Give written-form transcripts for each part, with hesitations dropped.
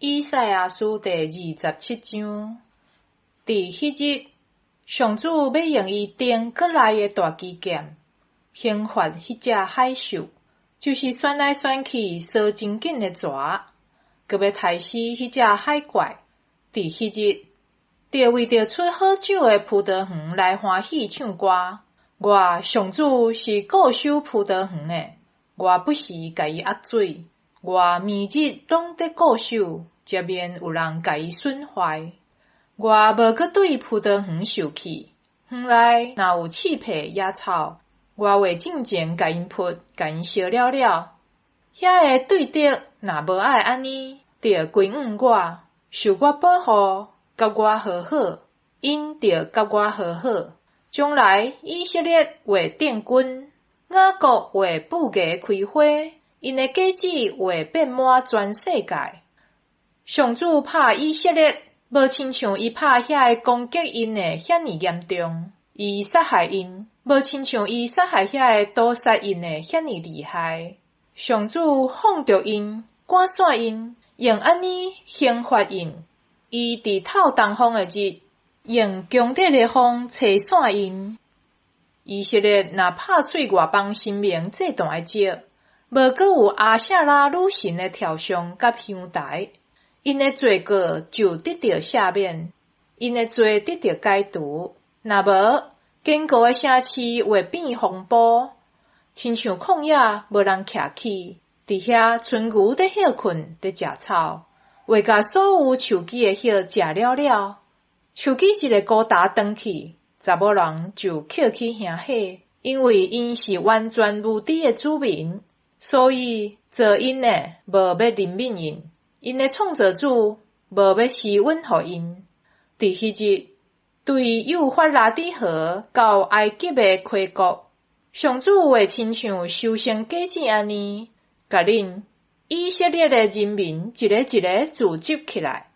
以赛亚书第27章。伫迄日，上主要用伊顶阁来的大基剑，刑罚迄只海兽，就是旋来旋去、烧真紧的蛇，阁要杀死迄只海怪。伫迄日，就为着出好酒的葡萄园来欢喜唱歌。我上主是固守葡萄园的，我不时甲伊压水，我每日拢在固守，才免有人甲伊损坏。我无搁对葡萄园受气，园内若有刺皮野草，我会进前甲因扑，甲因烧了了。遐个对敌若无爱安尼，就归怨我，受我保护，甲我和好，因就甲我和好。将来以色列会定军，雅各会布艺开花，因的果子会遍满全世界。上主拍以色列，无亲像伊拍遐个攻击因的遐尼严重；伊杀害因，无亲像伊杀害遐个屠杀因的遐尼厉害。上主放逐因，赶散因，用安尼刑罚因。伊伫透东风的日，用强烈的风吹散因。以色列若拍碎外邦神明这段的节，无搁有阿舍拉女神的雕像甲香台，因的罪过就得到赦免，因的罪得到解除。若无，坚固的城市会变荒芜，亲像旷野无人徛起，伫遐春牛在休困，在食草，会甲所有树枝的叶食了了。树枝一个孤搭转去，查某人就捡起兄伙，因为因是完全无知的子民，所以做因的无要怜悯因，因的创造主无要施恩互因。伫迄日，对幼发拉底河到埃及的溪谷，上主会亲像收成果子安尼，甲恁以色列的人民一个一个聚集起来。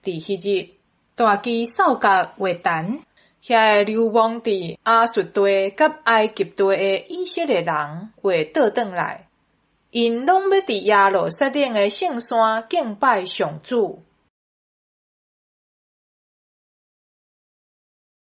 伫迄日，大基扫角会弹，遐个流亡伫亚述地甲埃及地的以色列人会倒转来，因拢要伫耶路撒冷的圣山敬拜上主。